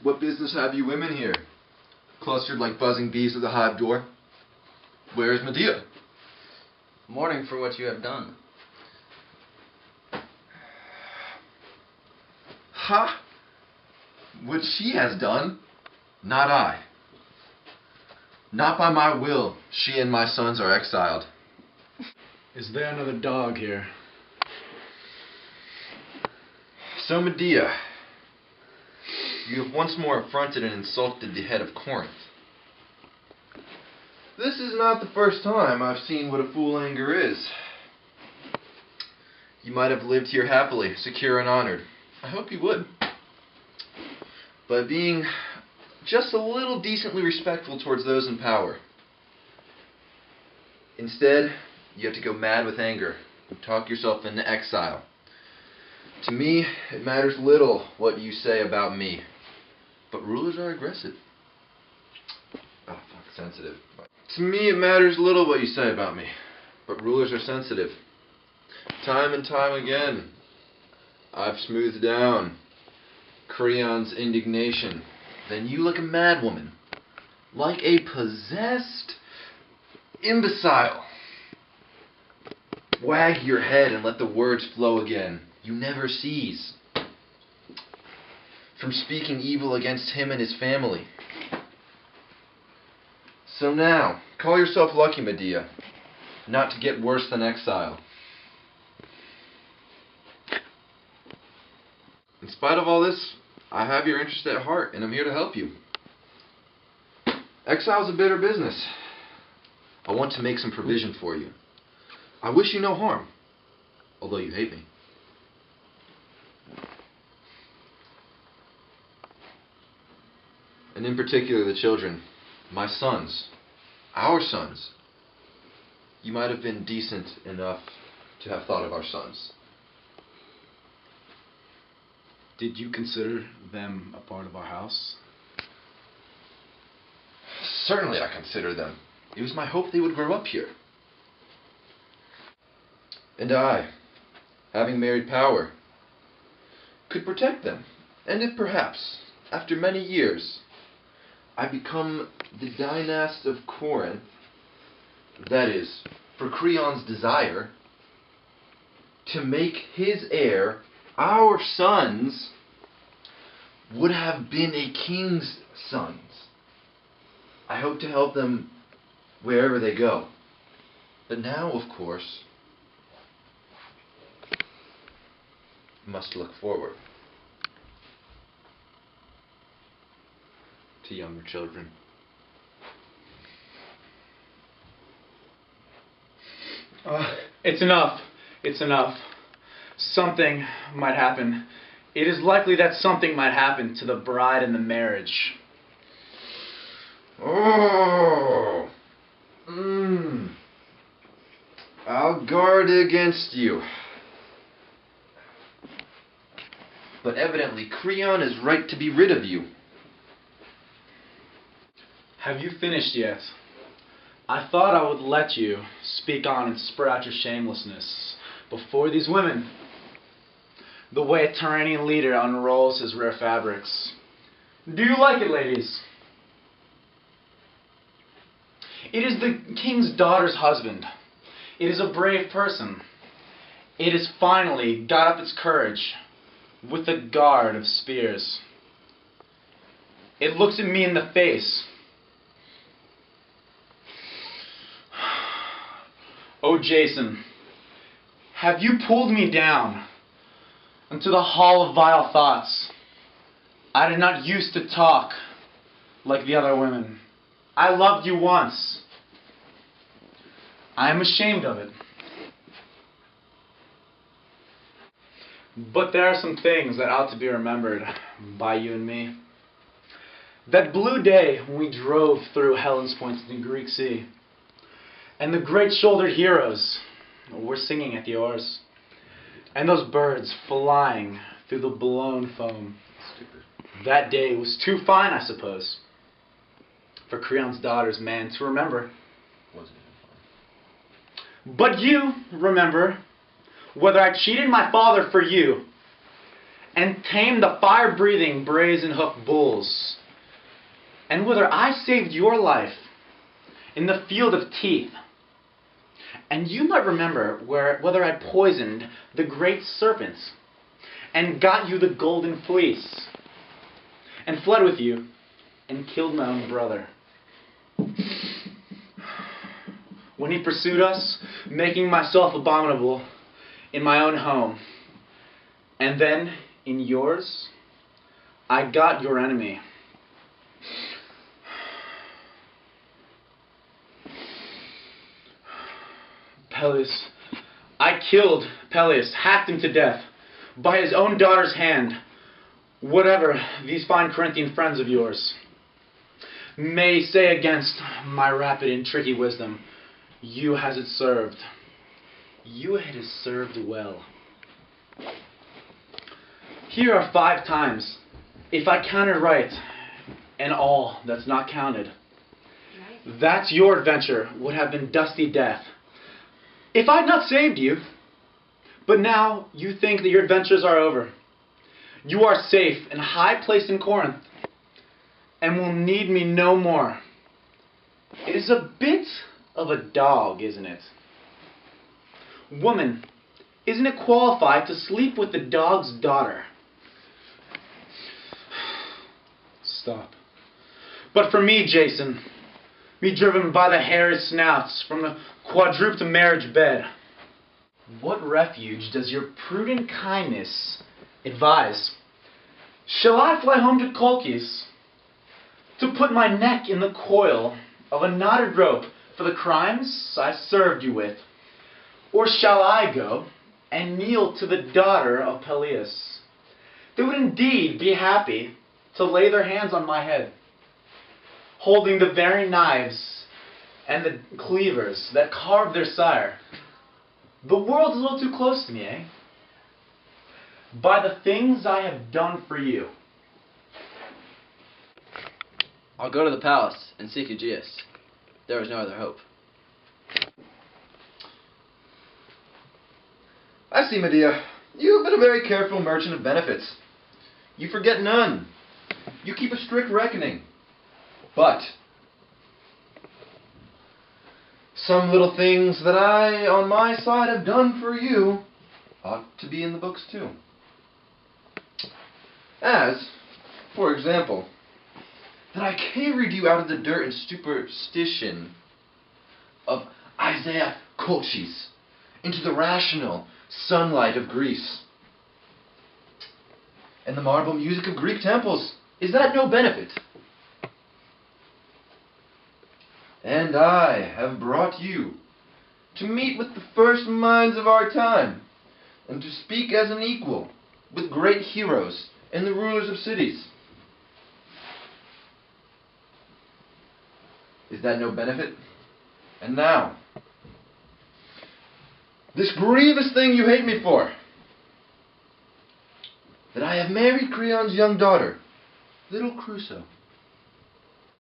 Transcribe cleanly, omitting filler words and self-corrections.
What business have you women here, clustered like buzzing bees at the hive door? Where is Medea? Mourning for what you have done. Ha! What she has done, not I. Not by my will, she and my sons are exiled. Is there another dog here? So Medea, you have once more affronted and insulted the head of Corinth. This is not the first time I've seen what a fool anger is. You might have lived here happily, secure and honored. I hope you would. By being just a little decently respectful towards those in power. Instead, you have to go mad with anger and talk yourself into exile. To me, it matters little what you say about me. But rulers are aggressive. Sensitive. To me, it matters little what you say about me. But rulers are sensitive. Time and time again, I've smoothed down Creon's indignation. Then you, like a madwoman, like a possessed imbecile, wag your head and let the words flow again. You never cease from speaking evil against him and his family. So now, call yourself lucky, Medea, not to get worse than exile. In spite of all this, I have your interest at heart, and I'm here to help you. Exile's a bitter business. I want to make some provision for you. I wish you no harm, although you hate me. And in particular the children, my sons, our sons. You might have been decent enough to have thought of our sons. Did you consider them a part of our house? Certainly I consider them. It was my hope they would grow up here. And I, having married power, could protect them. And if perhaps, after many years, I become the dynast of Corinth, that is, for Creon's desire, to make his heir, our sons, would have been a king's sons. I hope to help them wherever they go. But now, of course, must look forward to younger children. It's enough. It's enough. Something might happen. It is likely that something might happen to the bride and the marriage. Oh! I'll guard against you. But evidently, Creon is right to be rid of you. Have you finished yet? I thought I would let you speak on and spur out your shamelessness before these women, the way a Tyrrhenian leader unrolls his rare fabrics. Do you like it, ladies? It is the king's daughter's husband. It is a brave person. It has finally got up its courage with a guard of spears. It looks at me in the face. Oh, Jason, have you pulled me down into the hall of vile thoughts? I did not used to talk like the other women. I loved you once. I am ashamed of it. But there are some things that ought to be remembered by you and me. That blue day when we drove through Hellespont to the Greek Sea, and the great-shouldered heroes were singing at the oars, and those birds flying through the blown foam. That day was too fine, I suppose, for Creon's daughter's man to remember. Wasn't even fun. But you remember whether I cheated my father for you, and tamed the fire-breathing brazen-hooked bulls, and whether I saved your life in the field of teeth, and you might remember whether I poisoned the great serpents and got you the golden fleece, and fled with you and killed my own brother. When he pursued us, making myself abominable in my own home, and then in yours, I got your enemy. Peleus. I killed Peleus, hacked him to death, by his own daughter's hand. Whatever these fine Corinthian friends of yours may say against my rapid and tricky wisdom, you has it served. You it has served well. Here are 5 times, if I counted right, and all that's not counted. That your adventure would have been dusty death, if I'd not saved you. But now you think that your adventures are over. You are safe in a high place in Corinth, and will need me no more. It is a bit of a dog, isn't it? Woman, isn't it qualified to sleep with the dog's daughter? Stop. But for me, Jason, me driven by the hairy snouts from the quadruped marriage bed, what refuge does your prudent kindness advise? Shall I fly home to Colchis, to put my neck in the coil of a knotted rope for the crimes I served you with? Or shall I go and kneel to the daughter of Peleus? They would indeed be happy to lay their hands on my head, holding the very knives and the cleavers that carved their sire. The world's a little too close to me, eh? By the things I have done for you. I'll go to the palace and seek Aegeus. There is no other hope. I see, Medea. You have been a very careful merchant of benefits. You forget none. You keep a strict reckoning. But some little things that I, on my side, have done for you ought to be in the books too. As, for example, that I carried you out of the dirt and superstition of Isaiah Colchis into the rational sunlight of Greece. And the marble music of Greek temples, is that no benefit? And I have brought you to meet with the first minds of our time, and to speak as an equal with great heroes and the rulers of cities. Is that no benefit? And now, this grievous thing you hate me for, that I have married Creon's young daughter, little Crusoe.